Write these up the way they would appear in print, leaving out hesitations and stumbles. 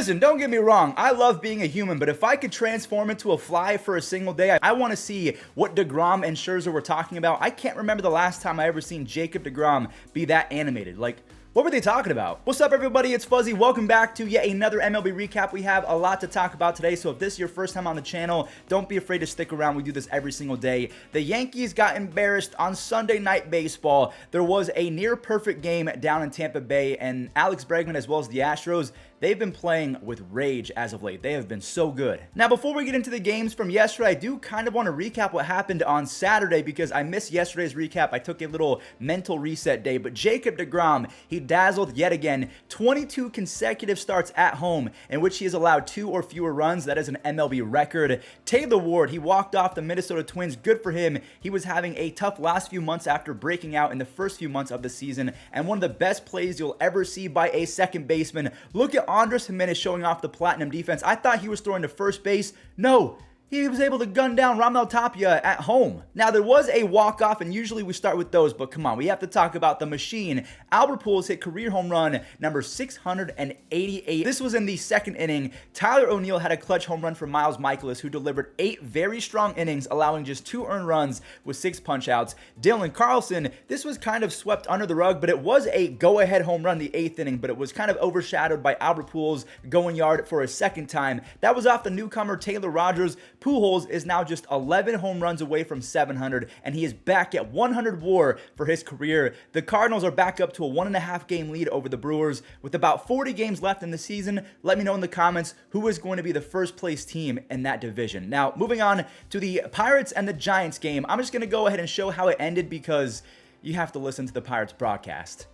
Listen, don't get me wrong, I love being a human, but if I could transform into a fly for a single day, I want to see what deGrom and Scherzer were talking about. I can't remember the last time I ever seen Jacob deGrom be that animated. Like, what were they talking about? What's up, everybody? It's Fuzzy. Welcome back to yet another MLB recap. We have a lot to talk about today, so if this is your first time on the channel, don't be afraid to stick around. We do this every single day. The Yankees got embarrassed on Sunday Night Baseball. There was a near-perfect game down in Tampa Bay, and Alex Bregman, as well as the Astros, they've been playing with rage as of late. They have been so good. Now, before we get into the games from yesterday, I do kind of want to recap what happened on Saturday because I missed yesterday's recap. I took a little mental reset day, but Jacob deGrom, he dazzled yet again. 22 consecutive starts at home in which he has allowed 2 or fewer runs. That is an MLB record. Taylor Ward, he walked off the Minnesota Twins. Good for him. He was having a tough last few months after breaking out in the first few months of the season, and one of the best plays you'll ever see by a second baseman. Look at Andres Jimenez showing off the platinum defense. I thought he was throwing to first base. No. He was able to gun down Raimel Tapia at home. Now, there was a walk-off, and usually we start with those, but come on, we have to talk about the machine. Albert Pujols hit career home run number 688. This was in the second inning. Tyler O'Neill had a clutch home run for Miles Michaelis, who delivered 8 very strong innings, allowing just 2 earned runs with 6 punch-outs. Dylan Carlson, this was kind of swept under the rug, but it was a go-ahead home run in the 8th inning, but it was kind of overshadowed by Albert Pujols going yard for a second time. That was off the newcomer Taylor Rogers. Pujols is now just 11 home runs away from 700, and he is back at 100 WAR for his career. The Cardinals are back up to a 1.5 game lead over the Brewers. With about 40 games left in the season, let me know in the comments who is going to be the first place team in that division. Now, moving on to the Pirates and the Giants game, I'm just going to go ahead and show how it ended because you have to listen to the Pirates broadcast.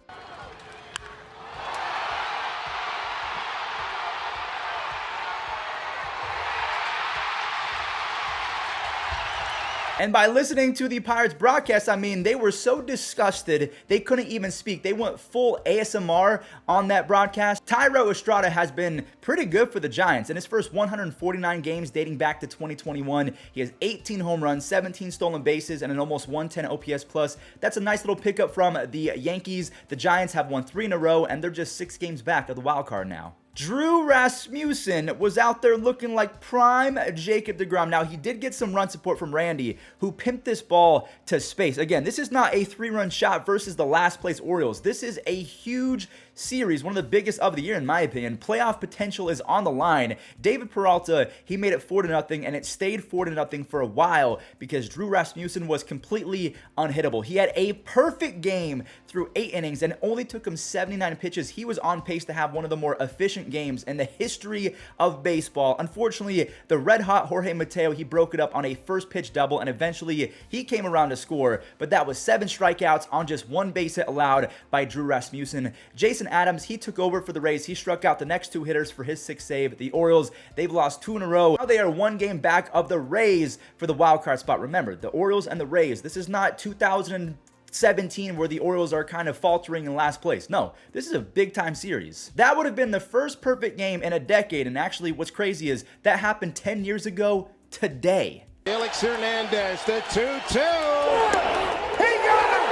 And by listening to the Pirates broadcast, I mean, they were so disgusted, they couldn't even speak. They went full ASMR on that broadcast. Thairo Estrada has been pretty good for the Giants. In his first 149 games dating back to 2021, he has 18 home runs, 17 stolen bases, and an almost 110 OPS plus. That's a nice little pickup from the Yankees. The Giants have won 3 in a row, and they're just 6 games back of the wild card now. Drew Rasmussen was out there looking like prime Jacob deGrom. Now, he did get some run support from Randy, who pimped this ball to space. Again, this is not a 3-run shot versus the last place Orioles. This is a huge series, one of the biggest of the year in my opinion. Playoff potential is on the line. David Peralta, he made it 4-0, and it stayed 4-0 for a while because Drew Rasmussen was completely unhittable. He had a perfect game through 8 innings, and it only took him 79 pitches. He was on pace to have one of the more efficient games in the history of baseball. Unfortunately, the red-hot Jorge Mateo, he broke it up on a first-pitch double, and eventually he came around to score, but that was 7 strikeouts on just 1 base hit allowed by Drew Rasmussen. Jason Adams, he took over for the Rays. He struck out the next 2 hitters for his 6th save. The Orioles, they've lost 2 in a row. Now they are 1 game back of the Rays for the wild card spot. Remember, the Orioles and the Rays, this is not 2017 where the Orioles are kind of faltering in last place. No, this is a big-time series. That would have been the first perfect game in a decade, and actually what's crazy is that happened 10 years ago today. Felix Hernandez, the 2-2. He got him!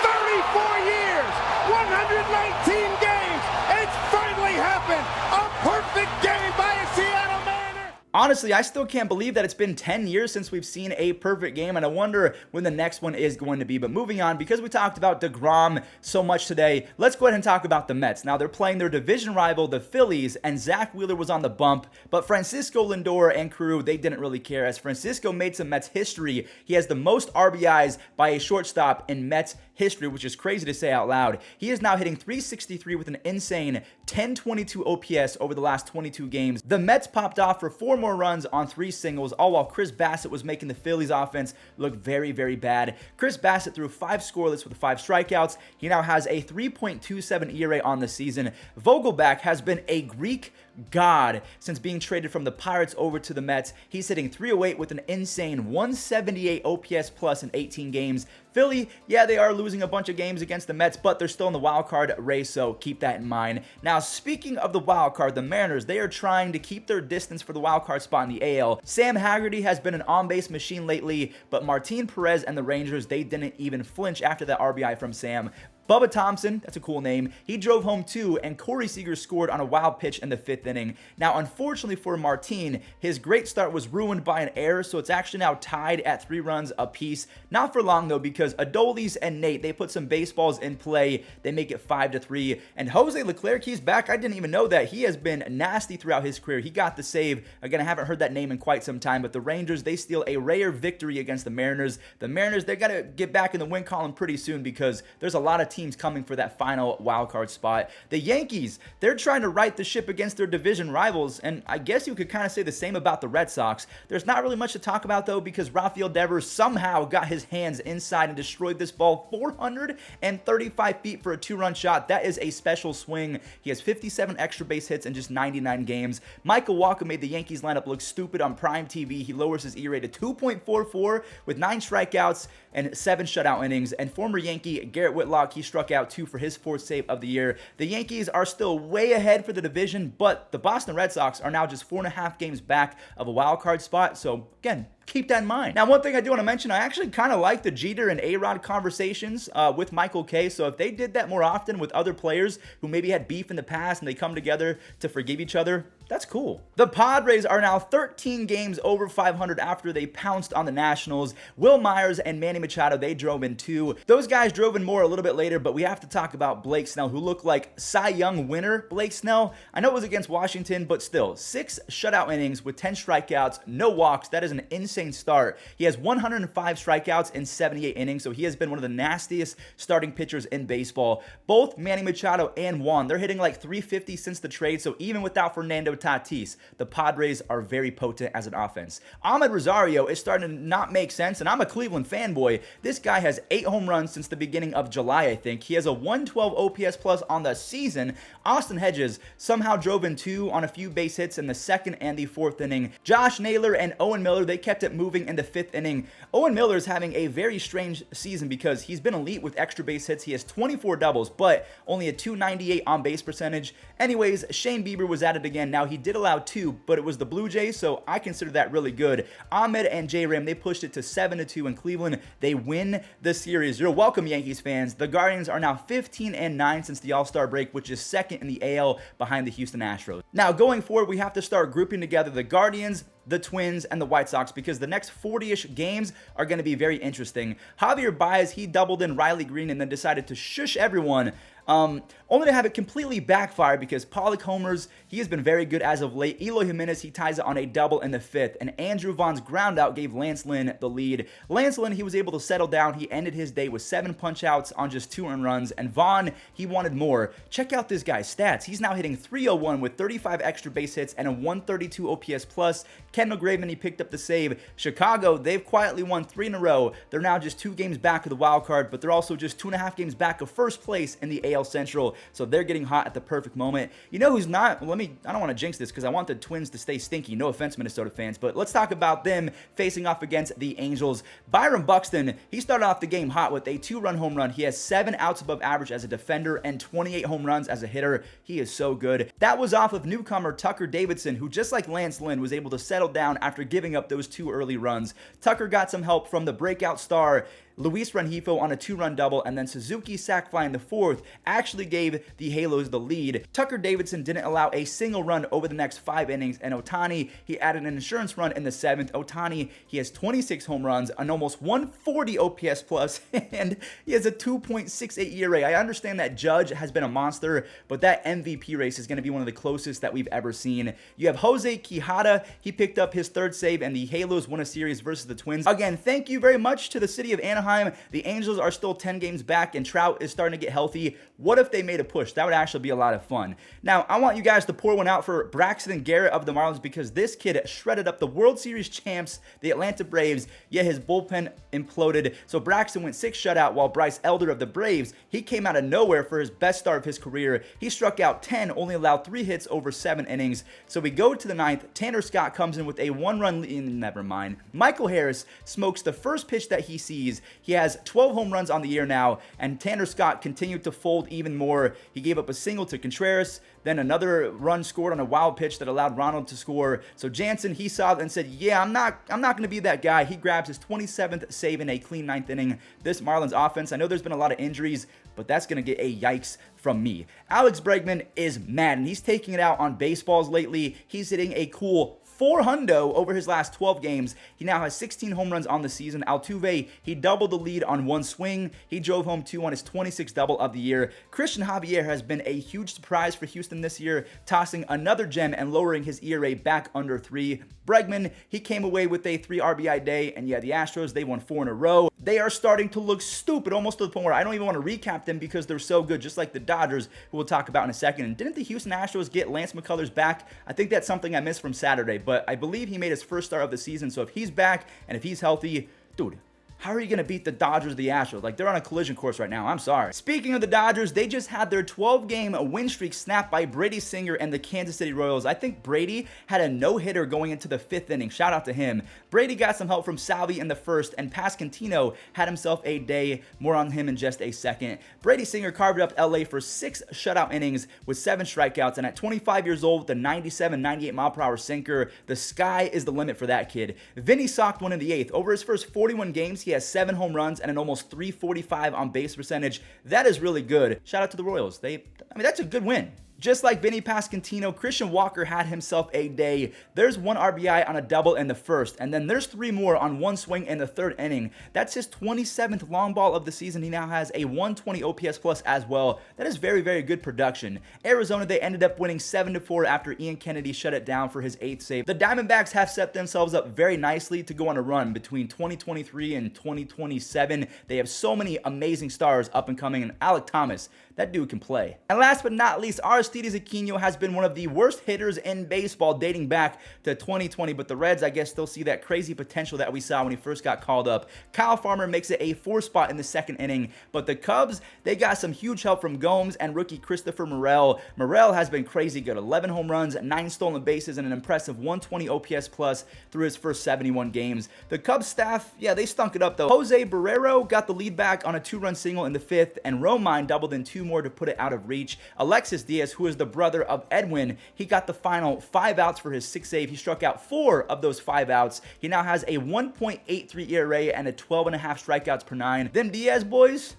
34 years, 119 games. It's finally happened. A perfect game by a Seattle Mariner. Honestly, I still can't believe that it's been 10 years since we've seen a perfect game, and I wonder when the next one is going to be. But moving on, because we talked about deGrom so much today, let's go ahead and talk about the Mets. Now, they're playing their division rival, the Phillies, and Zach Wheeler was on the bump, but Francisco Lindor and crew, they didn't really care, as Francisco made some Mets history. He has the most RBIs by a shortstop in Mets history, which is crazy to say out loud. He is now hitting .363 with an insane 1022 OPS over the last 22 games. The Mets popped off for 4 more runs on 3 singles, all while Chris Bassett was making the Phillies offense look very, very bad. Chris Bassett threw 5 scoreless with 5 strikeouts. He now has a 3.27 ERA on the season. Vogelback has been a Greek god since being traded from the Pirates over to the Mets. He's hitting .308 with an insane 178 OPS plus in 18 games. Philly, yeah, they are losing a bunch of games against the Mets, but they're still in the wild card race, so keep that in mind. Now, speaking of the wild card, the Mariners, they are trying to keep their distance for the wild card spot in the AL. Sam Haggerty has been an on-base machine lately, but Martin Perez and the Rangers, they didn't even flinch after that RBI from Sam. Bubba Thompson, that's a cool name, he drove home 2, and Corey Seager scored on a wild pitch in the 5th inning. Now, unfortunately for Martin, his great start was ruined by an error, so it's actually now tied at 3 runs apiece. Not for long, though, because Adolis and Nate, they put some baseballs in play. They make it 5-3, and Jose Leclerc, he's back. I didn't even know that. He has been nasty throughout his career. He got the save. Again, I haven't heard that name in quite some time, but the Rangers, they steal a rare victory against the Mariners. The Mariners, they got to get back in the win column pretty soon because there's a lot of teams coming for that final wild card spot. The Yankees, they're trying to right the ship against their division rivals, and I guess you could kind of say the same about the Red Sox. There's not really much to talk about, though, because Rafael Devers somehow got his hands inside and destroyed this ball 435 feet for a 2-run shot. That is a special swing. He has 57 extra base hits in just 99 games. Michael Walker made the Yankees lineup look stupid on Prime TV. He lowers his ERA to 2.44 with 9 strikeouts and 7 shutout innings. And former Yankee Garrett Whitlock, he struck out 2 for his 4th save of the year. The Yankees are still way ahead for the division, but the Boston Red Sox are now just 4.5 games back of a wild card spot. So again, keep that in mind. Now, one thing I do want to mention, I actually kind of like the Jeter and A-Rod conversations with Michael Kay. So if they did that more often with other players who maybe had beef in the past and they come together to forgive each other, that's cool. The Padres are now 13 games over 500 after they pounced on the Nationals. Will Myers and Manny Machado, they drove in 2. Those guys drove in more a little bit later, but we have to talk about Blake Snell, who looked like Cy Young winner Blake Snell. I know it was against Washington, but still, 6 shutout innings with 10 strikeouts, no walks. That is an insane start. He has 105 strikeouts in 78 innings, so he has been one of the nastiest starting pitchers in baseball. Both Manny Machado and Juan, they're hitting like 350 since the trade, so even without Fernando Tatis, the Padres are very potent as an offense. Ahmed Rosario is starting to not make sense, and I'm a Cleveland fanboy. This guy has 8 home runs since the beginning of July, I think. He has a 112 OPS plus on the season. Austin Hedges somehow drove in 2 on a few base hits in the 2nd and the 4th inning. Josh Naylor and Owen Miller, they kept it moving in the 5th inning. Owen Miller is having a very strange season because he's been elite with extra base hits. He has 24 doubles, but only a 298 on base percentage. Anyways, Shane Bieber was at it again. Now, he did allow 2, but it was the Blue Jays, so I consider that really good. Ahmed and J-Ram, they pushed it to 7-2 in Cleveland. They win the series. You're welcome, Yankees fans. The Guardians are now 15-9 since the All-Star break, which is 2nd in the AL behind the Houston Astros. Now, going forward, we have to start grouping together the Guardians, the Twins, and the White Sox because the next 40-ish games are going to be very interesting. Javier Baez, he doubled in Riley Green and then decided to shush everyone, only to have it completely backfire because Pollock homers. He has been very good as of late. Eloy Jimenez, he ties it on a double in the 5th, and Andrew Vaughn's groundout gave Lance Lynn the lead. Lance Lynn, he was able to settle down. He ended his day with 7 punch-outs on just 2 earned runs, and Vaughn, he wanted more. Check out this guy's stats. He's now hitting .301 with 35 extra base hits and a 132 OPS plus. Kendall Graveman, he picked up the save. Chicago, they've quietly won 3 in a row. They're now just 2 games back of the wild card, but they're also just 2.5 games back of first place in the AL Central, so they're getting hot at the perfect moment. You know who's not? Well, I don't want to jinx this because I want the Twins to stay stinky. No offense, Minnesota fans, but let's talk about them facing off against the Angels. Byron Buxton, he started off the game hot with a 2-run home run. He has 7 outs above average as a defender and 28 home runs as a hitter. He is so good. That was off of newcomer Tucker Davidson, who just like Lance Lynn was able to settle down after giving up those 2 early runs. Tucker got some help from the breakout star Luis Rengifo on a 2-run double, and then Suzuki sac fly in the 4th actually gave the Halos the lead. Tucker Davidson didn't allow a single run over the next 5 innings, and Ohtani, he added an insurance run in the 7th. Ohtani, he has 26 home runs, an almost 140 OPS plus, and he has a 2.68 ERA. I understand that Judge has been a monster, but that MVP race is going to be one of the closest that we've ever seen. You have Jose Quijada, he picked up his 3rd save, and the Halos won a series versus the Twins. Again, thank you very much to the city of Anaheim. The Angels are still 10 games back, and Trout is starting to get healthy. What if they made a push? That would actually be a lot of fun. Now, I want you guys to pour one out for Braxton Garrett of the Marlins because this kid shredded up the World Series champs, the Atlanta Braves, yet his bullpen imploded. So Braxton went 6 shutout, while Bryce Elder of the Braves, he came out of nowhere for his best start of his career. He struck out 10, only allowed 3 hits over 7 innings. So we go to the 9th. Tanner Scott comes in with a 1-run lead. Never mind. Michael Harris smokes the first pitch that he sees. He has 12 home runs on the year now, and Tanner Scott continued to fold even more. He gave up a single to Contreras, then another run scored on a wild pitch that allowed Ronald to score. So Jansen, he saw it and said, yeah, I'm not going to be that guy. He grabs his 27th save in a clean 9th inning. This Marlins offense, I know there's been a lot of injuries, but that's going to get a yikes from me. Alex Bregman is mad, and he's taking it out on baseballs lately. He's hitting a cool 400 over his last 12 games. He now has 16 home runs on the season. Altuve, he doubled the lead on one swing. He drove home 2 on his 26th double of the year. Christian Javier has been a huge surprise for Houston this year, tossing another gem and lowering his ERA back under 3. Bregman, he came away with a 3 RBI day, and yeah, the Astros, they won 4 in a row. They are starting to look stupid, almost to the point where I don't even want to recap them because they're so good, just like the Dodgers, who we'll talk about in a second. And didn't the Houston Astros get Lance McCullers back? I think that's something I missed from Saturday, but I believe he made his first start of the season, so if he's back and if he's healthy, dude, how are you going to beat the Dodgers or the Astros? Like, they're on a collision course right now. I'm sorry. Speaking of the Dodgers, they just had their 12-game win streak snapped by Brady Singer and the Kansas City Royals. I think Brady had a no-hitter going into the 5th inning. Shout out to him. Brady got some help from Salvi in the 1st, and Pasquantino had himself a day. More on him in just a second. Brady Singer carved up LA for 6 shutout innings with 7 strikeouts, and at 25 years old with a 97, 98 mile-per-hour sinker, the sky is the limit for that kid. Vinny socked one in the 8th. Over his first 41 games, he has 7 home runs and an almost .345 on base percentage. That is really good. Shout out to the Royals. That's a good win. Just like Vinny Pasquantino, Christian Walker had himself a day. There's 1 RBI on a double in the 1st, and then there's 3 more on 1 swing in the 3rd inning. That's his 27th long ball of the season. He now has a 120 OPS plus as well. That is very, very good production. Arizona, they ended up winning 7-4 after Ian Kennedy shut it down for his 8th save. The Diamondbacks have set themselves up very nicely to go on a run between 2023 and 2027. They have so many amazing stars up and coming, and Alek Thomas, that dude can play. And last but not least, Aristides Aquino has been one of the worst hitters in baseball dating back to 2020, but the Reds, I guess, still see that crazy potential that we saw when he first got called up. Kyle Farmer makes it a 4 spot in the 2nd inning, but the Cubs, they got some huge help from Gomes and rookie Christopher Morel. Morel has been crazy good. 11 home runs, 9 stolen bases, and an impressive 120 OPS plus through his first 71 games. The Cubs staff, yeah, they stunk it up though. Jose Barrero got the lead back on a 2-run single in the 5th, and Romine doubled in 2 more to put it out of reach. Alexis Diaz, who is the brother of Edwin, he got the final 5 outs for his 6th save. He struck out 4 of those 5 outs. He now has a 1.83 ERA and a 12.5 strikeouts per 9. Them Diaz boys,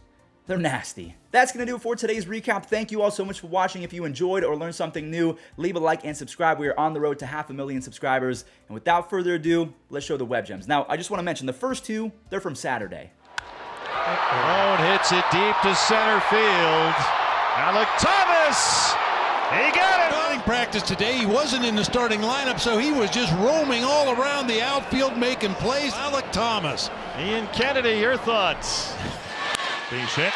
they're nasty. That's going to do it for today's recap. Thank you all so much for watching. If you enjoyed or learned something new, leave a like and subscribe. We are on the road to 500,000 subscribers. And without further ado, let's show the web gems. Now, I just want to mention the first 2, they're from Saturday. Malone hits it deep to center field. Alek Thomas, he got it. Batting practice today. He wasn't in the starting lineup, so he was just roaming all around the outfield making plays. Alek Thomas. Ian Kennedy, your thoughts? Base hit.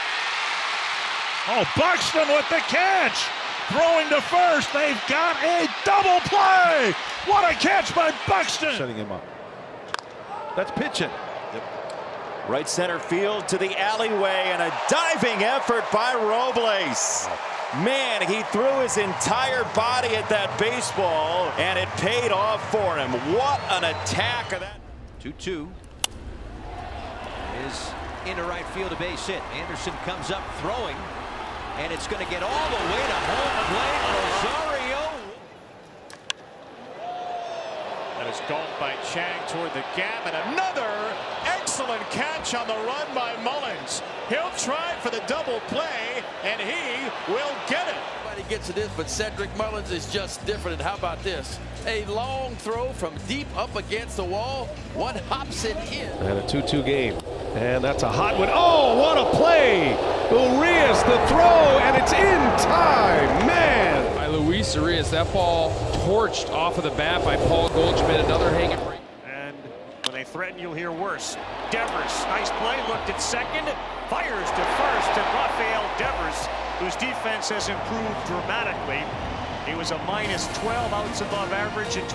Oh, Buxton with the catch. Throwing to first. They've got a double play. What a catch by Buxton. Setting him up. That's pitching. Right center field to the alleyway, and a diving effort by Robles. Man, he threw his entire body at that baseball, and it paid off for him. What an attack of that. 2-2 is into right field, a base hit. Anderson comes up throwing, and it's going to get all the way to home plate. Rosario. That is golfed by Chang toward the gap, and another excellent catch on the run by Mullins. He'll try for the double play, and he will get it. Everybody gets it in, but Cedric Mullins is just different. And how about this? A long throw from deep up against the wall. One hops it in. And a 2-2 game. And that's a hot one. Oh, what a play! Urias, the throw, and it's in time, man! By Luis Urias, that ball torched off of the bat by Paul Goldschmidt. Another hanging break. And when they threaten, you'll hear worse. Devers, nice play, looked at second, fires to first, and Rafael Devers, whose defense has improved dramatically. He was a -12 outs above average in